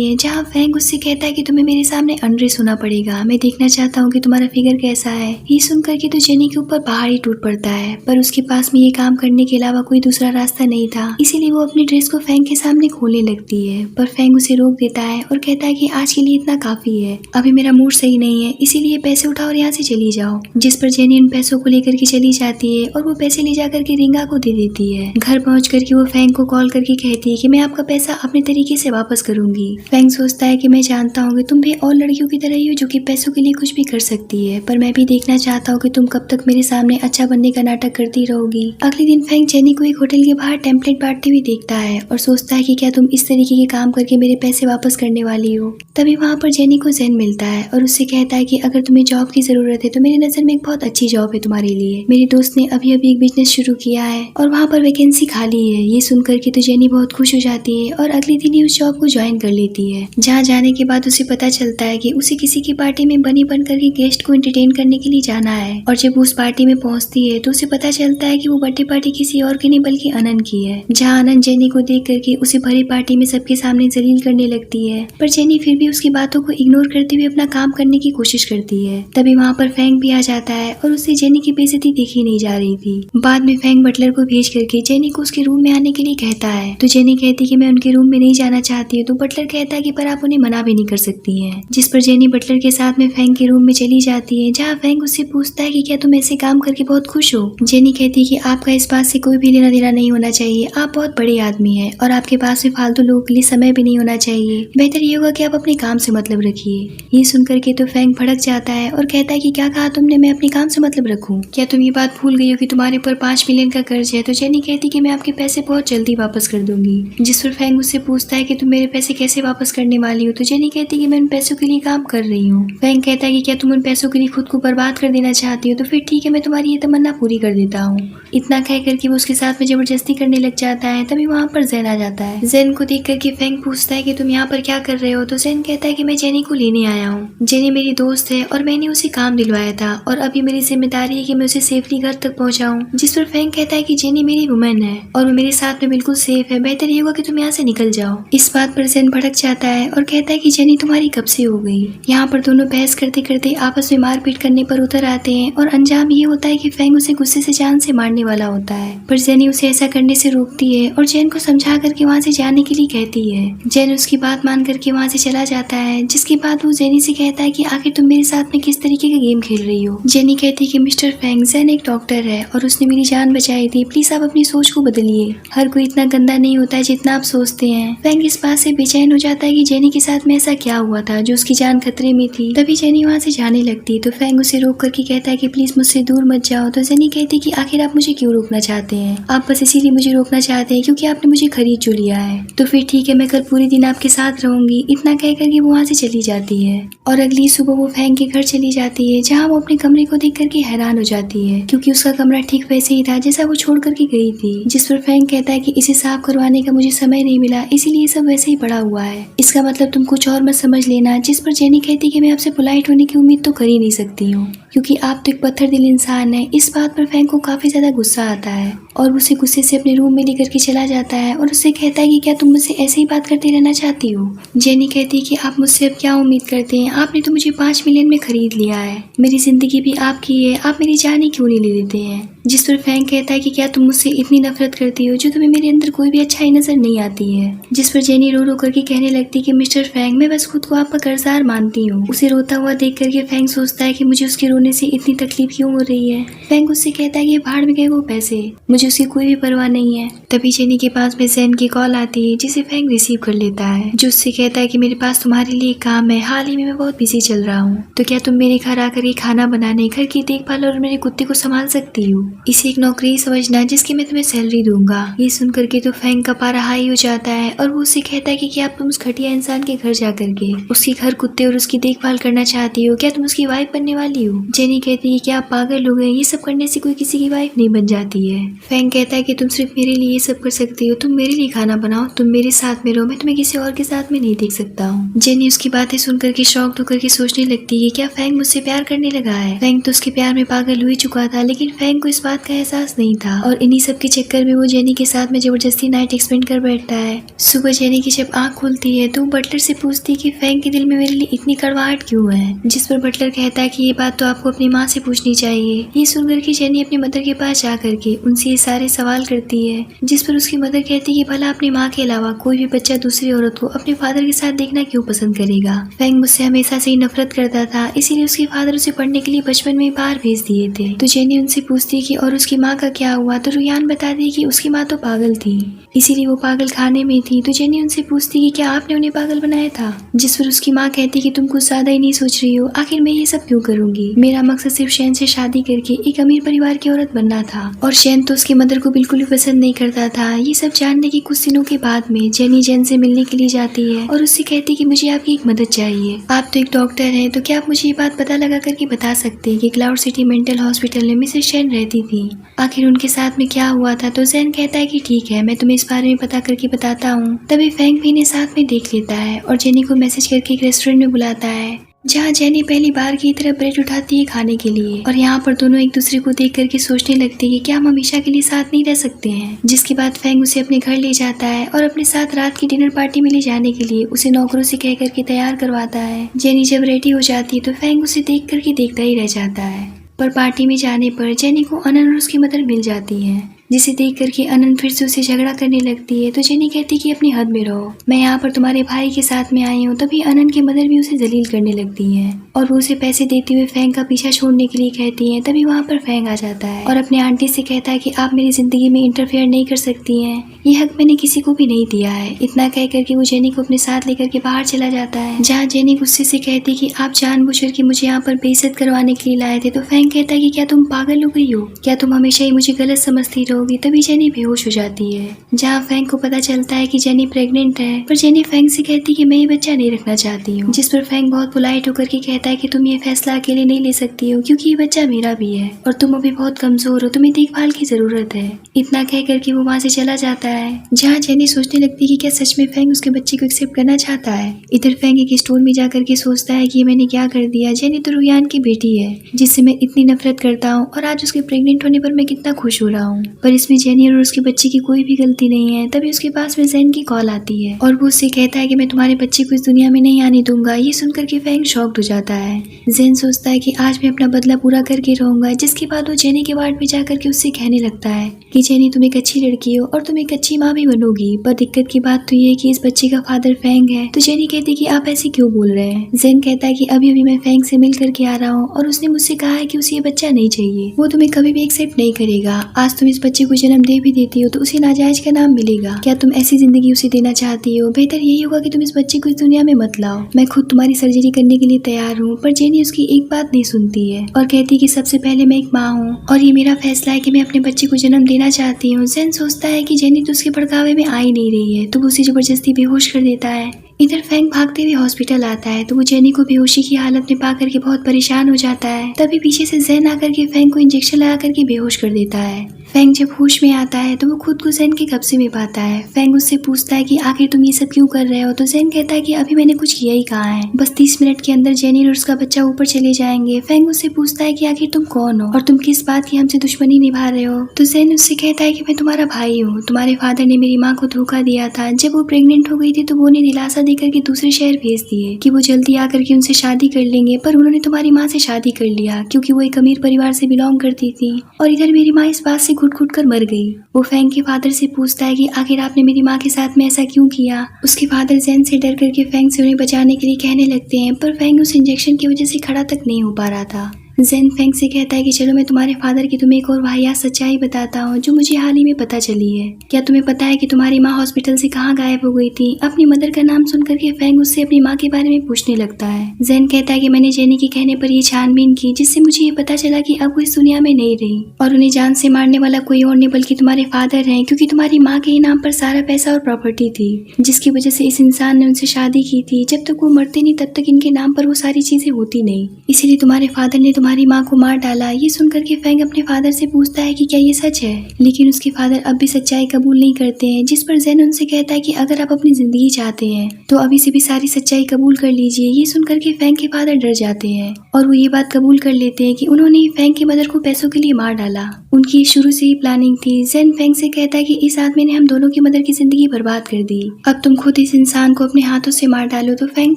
है, जहाँ फैंग उससे कहता है कि तुम्हें मेरे सामने अनड्रेस होना पड़ेगा, मैं देखना चाहता हूँ कि तुम्हारा फिगर कैसा है। ये सुन करके तो जेनी के ऊपर पहाड़ ही टूट पड़ता है, पर उसके पास में ये काम करने के अलावा कोई दूसरा रास्ता नहीं था, इसीलिए वो अपनी ड्रेस को फैंग के सामने खोलने लगती है। पर फैंग उसे रोक देता है और कहता है कि आज के लिए इतना काफी है, अभी मेरा मूड सही नहीं है, इसीलिए पैसे उठाओ और यहाँ से चली जाओ। जिस पर जेनी उन पैसों को लेकर के चली जाती है और वो पैसे ले जाकर के रिंगा को दे देती है। घर पहुँच करके वो फैंग को कॉल करके कहती है कि मैं आपका पैसा अपने तरीके से वापस करूंगी। फैंग सोचता है कि मैं जानता हूँ कि तुम भी और लड़कियों की तरह ही हो जो कि पैसों के लिए कुछ भी कर सकती है, पर मैं भी देखना चाहता हूँ कि तुम कब तक मेरे सामने अच्छा बनने का नाटक करती रहोगी। अगले दिन फैंग जेनी को एक होटल के बाहर टेम्पलेट बांटते हुए देखता है और सोचता है कि क्या तुम इस तरीके के काम करके मेरे पैसे वापस करने वाली हो। तभी वहाँ पर जेनी को जेन मिलता है और उससे कहता है कि अगर तुम्हें जॉब की जरूरत है तो मेरी नजर में एक बहुत अच्छी जॉब है तुम्हारे लिए। मेरे दोस्त ने अभी अभी एक बिजनेस शुरू किया है और वहाँ पर वैकेंसी खाली है। ये सुन करके तो जेनी बहुत खुश हो जाती है और अगले दिन ही उस जॉब को ज्वाइन कर लेती है। जहाँ जाने के बाद उसे पता चलता है कि उसे किसी की पार्टी में बनी बन करके गेस्ट को एंटरटेन करने के लिए जाना है और जब उस पार्टी में पहुंचती है तो उसे पता चलता है कि वो बर्थडे पार्टी किसी और की नहीं बल्कि अनंत की है। जहाँ अनंत जेनी को देख करके उसे भरी पार्टी में सबके सामने जलील करने लगती है, पर जेनी फिर भी उसकी बातों को इग्नोर करते हुए अपना काम करने की कोशिश करती है। तभी वहाँ पर फैंग भी आ जाता है और उससे जेनी की बेइज्जती देखी नहीं जा रही थी। बाद में फैंग बटलर को भेज करके जेनी को उसके रूम में आने के लिए कहता है, तो जेनी कहती कि मैं उनके रूम में नहीं जाना चाहती हूँ, तो बटलर कहता है कि पर आप उन्हें मना भी नहीं कर सकती हैं। जिस पर जेनी बटलर के साथ में फैंग के रूम में चली जाती है, जहाँ फैंग उससे पूछता है कि क्या तुम ऐसे काम करके बहुत खुश हो। जेनी कहती है कि आपका इस बात से कोई भी लेना देना नहीं होना चाहिए, आप बहुत बड़े आदमी हैं और आपके पास में फालतू लोगों के लिए समय भी नहीं होना चाहिए, बेहतर ये होगा कि आप अपने काम से मतलब रखिए। ये सुन करके तो फैंग भड़क जाता है और कहता है कि क्या कहा तुमने, मैं अपने काम से मतलब रखूं, क्या तुम ये बात भूल गई हो कि तुम्हारे ऊपर 5 मिलियन का कर्ज है। तो जेनी कहती कि मैं आपके पैसे बहुत जल्दी वापस कर दूंगी। जिस पर फैंग उससे पूछता है कि तुम मेरे पैसे कैसे वापस करने वाली हो। तो जेनी कहती कि मैं उन पैसों के लिए काम कर रही हूँ। फैंग कहता है कि क्या तुम उन पैसों के लिए खुद को बर्बाद कर देना चाहती हो, तो फिर ठीक है, मैं तुम्हारी ये तमन्ना पूरी कर देता हूँ। इतना कह करके वो उसके साथ में जबरदस्ती करने लग जाता है। तभी वहाँ पर जैन आ जाता है। जैन को देख करके फैंग पूछता है कि तुम यहाँ पर क्या कर रहे हो। तो जैन कहता है कि मैं जेनी को लेने आया हूँ, जेनी मेरी दोस्त है और मैंने उसे काम दिलवाया था और अभी मेरी जिम्मेदारी है कि मैं उसे सेफली घर तक पहुँचाऊँ। जिस पर फैंग कहता है कि जेनी मेरी वुमेन है और वो मेरे साथ में बिल्कुल सेफ है, बेहतर ये होगा कि तुम यहाँ से निकल जाओ। इस बात पर जैन भड़क जाता है और कहता है कि जेनी तुम्हारी कब से हो गई। यहाँ पर दोनों बहस करते करते आपस में मारपीट करने पर उतर आते हैं और अंजाम ये होता है कि फैंग उसे गुस्से से जान से मारने वाला होता है, पर जेनी उसे ऐसा करने से रोकती है और जैन को समझा करके वहाँ से जाने के लिए कहती है। जैन उसकी बात मान करके वहाँ से चला जाता है, जिसके बाद वो जेनी से कहता है कि आखिर तुम मेरे साथ में किस तरीके का गेम खेल रही हो। जेनी कहती है कि मिस्टर फैंग, जैन एक डॉक्टर है और उसने मेरी जान बचाई थी, प्लीज आप अपनी सोच को बदलिए, हर कोई इतना गंदा नहीं होता है जितना आप सोचते हैं। फैंग इस बात से बेचैन हो जाता है कि जेनी के साथ में ऐसा क्या हुआ था जो उसकी जान खतरे में थी। तभी जेनी वहाँ से जाने लगती है तो फैंग उसे रोक करके कहता है कि प्लीज मुझसे दूर मत जाओ। तो जेनी कहती है कि आखिर आप मुझे क्यों रोकना चाहते हैं, आप बस इसीलिए मुझे रोकना चाहते हैं क्योंकि आपने मुझे खरीद जो लिया है। तो फिर ठीक है, मैं कल पूरे दिन आपके साथ रहूंगी। इतना कह करके वो वहाँ से चली जाती है और अगली सुबह वो फैंग के घर चली जाती है, जहाँ वो अपने कमरे को देख करके हैरान हो जाती है क्योंकि उसका कमरा ठीक वैसे ही था जैसा वो छोड़ करके गई थी। जिस पर फैंग कहता है कि इसे साफ करवाने का मुझे समय नहीं मिला, इसीलिए सब वैसे ही पड़ा हुआ है, इसका मतलब तुम कुछ और मत समझ लेना। जिस पर जेनी कहती कि मैं आपसे पोलाइट होने की उम्मीद तो कर ही नहीं सकती हूँ क्योंकि आप तो एक पत्थर दिल इंसान है। इस बात पर फैंग को काफी ज्यादा गुस्सा आता है और उसे गुस्से से अपने रूम में लेकर के चला जाता है और उससे कहता है कि क्या तुम मुझसे ऐसे ही बात करते रहना चाहती हो। जेनी कहती है कि आप मुझसे अब क्या उम्मीद करते हैं, आपने तो मुझे 5 मिलियन में खरीद लिया है, मेरी जिंदगी भी आपकी है, आप मेरी जान ही क्यों नहीं ले लेते हैं। जिस पर फैंग कहता है कि क्या तुम मुझसे इतनी नफरत करती हो जो तुम्हें मेरे अंदर कोई भी अच्छाई नजर नहीं आती है। जिस पर जेनी रो रो करके कहने लगती है कि मिस्टर फैंग, मैं बस खुद को आपका कर्जदार मानती हूँ। उसे रोता हुआ देख करके फैंग सोचता है कि मुझे उसके रोने से इतनी तकलीफ क्यों हो रही है। फैंग उससे कहता है कि बाहर में गए वो पैसे, मुझे उसकी कोई भी परवाह नहीं है। तभी जेनी के पास में ज़ेन की कॉल आती है जिसे फैंग रिसीव कर लेता है, जो उससे कहता है कि मेरे पास तुम्हारे लिए काम है, हाल ही में मैं बहुत बिजी चल रहा हूँ, तो क्या तुम मेरे घर आकर के खाना बनाने, घर की देखभाल और मेरे कुत्ते को संभाल सकती हो। इसे एक नौकरी समझना जिसकी मैं तुम्हें सैलरी दूंगा। ये सुन करके तो फैंग का पारा हाई हो जाता है और वो उससे कहता है कि क्या तुम उस घटिया इंसान के घर जा करके उसके घर कुत्ते और उसकी देखभाल करना चाहती हो, क्या तुम उसकी वाइफ बनने वाली हो। जेनी कहती है कि आप पागल हो गए, ये सब करने से कोई किसी की वाइफ नहीं बन जाती है। फैंग कहता है कि तुम सिर्फ मेरे लिए ये सब कर सकती हो, तुम मेरे लिए खाना बनाओ, तुम मेरे साथ में रहो, मैं तुम्हें किसी और के साथ में नहीं देख सकता हूँ। जेनी उसकी बातें सुन करके शॉक होकर के सोचने लगती है क्या फैंग मुझसे प्यार करने लगा है। फैंग तो उसके प्यार में पागल हो ही चुका था, लेकिन फैंग को इस बात का एहसास नहीं था और इन्हीं सब के चक्कर में वो जेनी के साथ में जबरदस्ती नाइट एक्सपेंड कर बैठता है। सुबह जेनी की जब आंख खुलती है तो वो बटलर से पूछती है कि फैंग के दिल में मेरे लिए इतनी कड़वाहट क्यों है। जिस पर बटलर कहता है कि ये बात तो आपको अपनी माँ से पूछनी चाहिए। ये सुनकर के जेनी अपनी मदर के पास जा करके उनसे ये सारे सवाल करती है, जिस पर उसकी मदर कहती है कि भला अपनी माँ के अलावा कोई भी बच्चा दूसरी औरत को अपने फादर के साथ देखना क्यों पसंद करेगा। फैंग मुझसे हमेशा से ही नफरत करता था, इसीलिए उसके फादर उसे पढ़ने के लिए बचपन में बाहर भेज दिए थे। तो जेनी उनसे पूछती है कि और उसकी माँ का क्या हुआ, तो रुयान बता दी कि उसकी माँ तो पागल थी, इसीलिए वो पागल खाने में थी। तो जेनी उनसे पूछती कि क्या आपने उन्हें पागल बनाया था। जिस पर उसकी माँ कहती कि तुम कुछ ज्यादा ही नहीं सोच रही हो, आखिर मैं ये सब क्यों करूंगी, मेरा मकसद सिर्फ शैन से शादी करके एक अमीर परिवार की औरत बनना था और शैन तो उसकी मदर को बिल्कुल भी पसंद नहीं करता था। ये सब जानने के कुछ दिनों के बाद में जेनी जैन से मिलने के लिए जाती है और उससे कहती कि मुझे आपकी एक मदद चाहिए। आप तो एक डॉक्टर हैं, तो क्या आप मुझे ये बात पता लगा करके बता सकते हैं कि क्लाउड सिटी मेंटल हॉस्पिटल में मिसेस शैन रहती थी, आखिर उनके साथ में क्या हुआ था। तो जैन कहता है कि ठीक है, मैं तुम्हें इस बारे में पता करके बताता हूँ। तभी फैंग भी इन्हें साथ में देख लेता है और जेनी को मैसेज करके एक रेस्टोरेंट में बुलाता है, जहाँ जेनी पहली बार की तरह ब्रेड उठाती है खाने के लिए और यहाँ पर दोनों एक दूसरे को देख करके सोचने लगते हैं कि क्या हम हमेशा के लिए साथ नहीं रह सकते हैं। जिसके बाद फैंग उसे अपने घर ले जाता है और अपने साथ रात की डिनर पार्टी में ले जाने के लिए उसे नौकरों से कह करके तैयार करवाता है। जेनी जब रेडी हो जाती है तो फैंग उसे देख करके देखता ही रह जाता है, पर पार्टी में जाने पर जेनी को अनन और उसकी मदर मिल जाती है, जिसे देख करके अनन फिर से उसे झगड़ा करने लगती है। तो जेनी कहती कि अपनी हद में रहो, मैं यहाँ पर तुम्हारे भाई के साथ में आई हूँ। तभी अनन की मदर भी उसे जलील करने लगती है और वो उसे पैसे देते हुए फैंग का पीछा छोड़ने के लिए कहती है। तभी वहाँ पर फैंग आ जाता है और अपने आंटी से कहता है कि आप मेरी जिंदगी में इंटरफेयर नहीं कर सकती हैं, ये हक मैंने किसी को भी नहीं दिया है। इतना कह करके वो जेनी को अपने साथ लेकर के बाहर चला जाता है, जहाँ जेनी गुस्से से कहती कि आप जानबूझकर के मुझे यहाँ पर बेइज्जत करवाने के लिए लाए थे। तो फैंग कहता है कि क्या तुम पागल हो गई हो, क्या तुम हमेशा ही मुझे गलत समझती रहोगी। तभी जेनी बेहोश हो जाती है, जहाँ फैंग को पता चलता है कि जेनी प्रेग्नेंट है, पर जेनी फैंग से कहती कि मैं ये बच्चा नहीं रखना चाहती हूँ। जिस पर फैंग बहुत पोलाइट होकर के कहता है कि तुम ये फैसला अकेले नहीं ले सकती हो, क्योंकि ये बच्चा मेरा भी है और तुम अभी बहुत कमजोर हो, तुम्हें देखभाल की जरूरत है। इतना कह करके वो वहाँ से चला जाता है, जहाँ जेनी सोचने लगती है कि क्या सच में फैंग उसके बच्चे को एक्सेप्ट करना चाहता है। इधर फैंग एक स्टोर में जाकर के सोचता है कि मैंने क्या कर दिया, जेनी तो रुयान की बेटी है जिससे मैं इतनी नफरत करता हूँ और आज उसके प्रेग्नेंट होने पर मैं कितना खुश हो रहा हूँ, पर इसमें जेनी और उसके बच्चे की कोई भी गलती नहीं है। तभी उसके पास में ज़ेन की कॉल आती है और वो उससे कहता है कि मैं तुम्हारे बच्चे को इस दुनिया में नहीं आने दूंगा। ये सुनकर के फैंग शॉक्ड हो जाता है। ज़ेन सोचता है कि आज मैं अपना बदला पूरा करके रहूंगा। जिसके बाद वो जेनी के वार्ड में जाकर के उससे कहने लगता है कि जेनी तुम एक अच्छी लड़की हो और तुम एक अच्छी माँ भी बनोगी, पर दिक्कत की बात तो ये है कि इस बच्चे का फादर फैंग है। तो जेनी कहती कि आप ऐसे क्यों बोल रहे हैं। ज़ेन कहता है कि अभी अभी मैं फैंग से मिल करके आ रहा हूँ और उसने मुझसे कहा है कि उसे ये बच्चा नहीं चाहिए, वो तुम्हें कभी भी एक्सेप्ट नहीं करेगा। आज तुम इस बच्चे को जन्म दे भी देती हो तो उसे नाजायज का नाम मिलेगा। क्या तुम ऐसी जिंदगी उसे देना चाहती हो? बेहतर यही होगा कि तुम इस बच्चे को इस दुनिया में मत लाओ। मैं खुद तुम्हारी सर्जरी करने के लिए तैयार हूँ। पर जेनी उसकी एक बात नहीं सुनती है और कहती कि सबसे पहले मैं एक माँ हूँ और ये मेरा फैसला है कि मैं अपने बच्चे को जन्म देना चाहती हूँ। ज़ेन सोचता है कि जेनी तो उसके भड़कावे में आ ही नहीं रही है, तो वो उसे जबरदस्ती बेहोश कर देता है। इधर फैंग भागते हुए हॉस्पिटल आता है तो वो जेनी को बेहोशी की हालत में पा करके बहुत परेशान हो जाता है। तभी पीछे से ज़ेन आकर के फैंग को इंजेक्शन लगा करके बेहोश कर देता है। फेंग जब होश में आता है तो वो खुद को जेन के कब्जे में पाता है। फेंग उससे पूछता है कि आखिर तुम ये सब क्यों कर रहे हो, तो जेन कहता है कि अभी मैंने कुछ किया ही कहा है, बस 30 मिनट के अंदर जेनी और उसका बच्चा ऊपर चले जाएंगे। फेंग उससे पूछता है कि आखिर तुम कौन हो और तुम किस बात की हमसे दुश्मनी निभा रहे हो, तो जेन उससे कहता है कि मैं तुम्हारा भाई हूँ। तुम्हारे फादर ने मेरी माँ को धोखा दिया था। जब वो प्रेग्नेंट हो गई थी तो वो उन्हें दिलासा देकर के दूसरे शहर भेज दिए कि वो जल्दी आकर के उनसे शादी कर लेंगे, पर उन्होंने तुम्हारी माँ से शादी कर लिया क्योंकि वो एक अमीर परिवार से बिलोंग करती थी, और इधर मेरी माँ इस बात से घुट घुट कर मर गई। वो फेंग के फादर से पूछता है कि आखिर आपने मेरी माँ के साथ में ऐसा क्यों किया। उसके फादर जेन से डर करके फेंग से उन्हें बचाने के लिए कहने लगते हैं, पर फेंग उस इंजेक्शन की वजह से खड़ा तक नहीं हो पा रहा था। जेन फेंग से कहता है कि चलो मैं तुम्हारे फादर की तुम्हें एक और वाहियात सच्चाई बताता हूँ जो मुझे हाल ही में पता चली है। क्या तुम्हें पता है कि तुम्हारी माँ हॉस्पिटल से कहाँ गायब हो गई थी। अपनी मदर का नाम सुन करके फेंग उससे अपनी माँ के बारे में पूछने लगता है। जेन कहता है कि मैंने जेनी के कहने पर ये छानबीन की, जिससे मुझे ये पता चला कि अब वो इस दुनिया में नहीं रही और उन्हें जान से मारने वाला कोई और नहीं बल्कि तुम्हारे फादर है, क्योंकि तुम्हारी माँ के ही नाम पर सारा पैसा और प्रॉपर्टी थी, जिसकी वजह से इस इंसान ने उनसे शादी की थी। जब तक वो मरते नहीं तब तक इनके नाम पर वो सारी चीजें होती नहीं, इसीलिए तुम्हारे फादर ने तुम्हारी माँ को मार डाला। ये सुनकर के फेंग अपने फादर से पूछता है कि क्या ये सच है, लेकिन उसके फादर अब भी सच्चाई कबूल नहीं करते हैं, जिस पर जेन उनसे कहता है कि अगर आप अपनी जिंदगी चाहते हैं तो अभी से भी सारी सच्चाई कबूल कर लीजिए। ये सुनकर के फेंग के फादर डर जाते हैं और वो ये बात कबूल कर लेते हैं कि उन्होंने फेंग की मदर को पैसों के लिए मार डाला। उनकी शुरू से ही प्लानिंग थी। जेन फेंग से कहता है कि इस आदमी ने हम दोनों की मदर की जिंदगी बर्बाद कर दी, अब तुम खुद इस इंसान को अपने हाथों से मार डालो। तो फेंग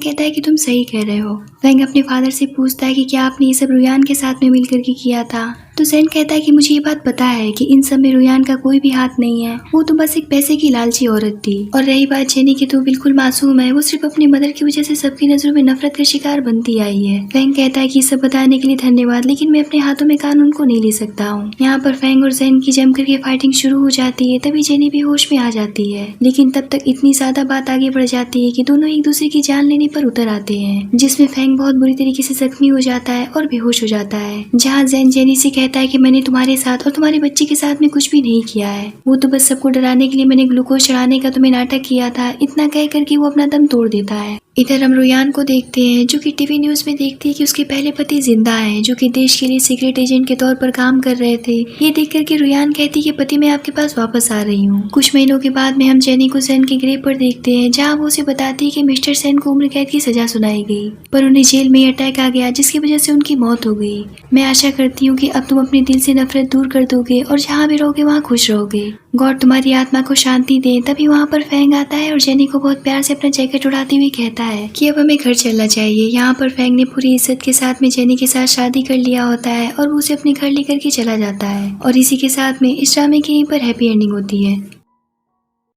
कहता है कि तुम सही कह रहे हो। फेंग अपने फादर से पूछता है कि क्या आपने ये सब रुयान के साथ में मिलकर के किया था, तो जेन कहता है कि मुझे ये बात पता है कि इन सब में रुयान का कोई भी हाथ नहीं है, वो तो बस एक पैसे की लालची औरत थी। और रही बात जेनी की, तो बिल्कुल मासूम है, वो सिर्फ अपनी मदर की वजह से सबकी नजरों में नफरत का शिकार बनती आई है। फेंग कहता है कि सब बताने के लिए धन्यवाद, लेकिन मैं अपने हाथों में कानून को नहीं ले सकता हूँ। यहाँ पर फेंग और जेन की जम करके फाइटिंग शुरू हो जाती है। तभी जेनी भी होश में आ जाती है, लेकिन तब तक इतनी ज्यादा बात आगे बढ़ जाती है कि दोनों एक दूसरे की जान लेने पर उतर आते हैं, जिसमें फेंग बहुत बुरी तरीके से जख्मी हो जाता है और बेहोश हो जाता है। जहाँ जेन जेनी से कहता है कि मैंने तुम्हारे साथ और तुम्हारे बच्चे के साथ में कुछ भी नहीं किया है, वो तो बस सबको डराने के लिए मैंने ग्लूकोज चढ़ाने का तुम्हें नाटक किया था, इतना कह करके वो अपना दम तोड़ देता है। इधर हम रुयान को देखते हैं जो कि टीवी न्यूज में देखती है कि उसके पहले पति जिंदा हैं, जो कि देश के लिए सीक्रेट एजेंट के तौर पर काम कर रहे थे। ये देख करके रुयान कहती है कि पति मैं आपके पास वापस आ रही हूँ। कुछ महीनों के बाद में हम जेनी को सेन के ग्रेव पर देखते हैं, जहाँ वो उसे बताती है कि मिस्टर सेन को उम्र कैद की सजा सुनाई गई, पर उन्हें जेल में अटैक आ गया जिसकी वजह से उनकी मौत हो गई। मैं आशा करती हूँ कि अब तुम अपने दिल से नफरत दूर कर दोगे और जहाँ भी रहोगे वहाँ खुश रहोगे। गॉड तुम्हारी आत्मा को शांति दे। तभी वहाँ पर फेंग आता है और जेनी को बहुत प्यार से अपना जैकेट उड़ाते हुए कहता है कि अब हमें घर चलना चाहिए। यहाँ पर फेंग ने पूरी इज्जत के साथ में जेनी के साथ शादी कर लिया होता है और वो उसे अपने घर लेकर के चला जाता है, और इसी के साथ में इस ड्रामे की यहीं पर हैप्पी एंडिंग होती है।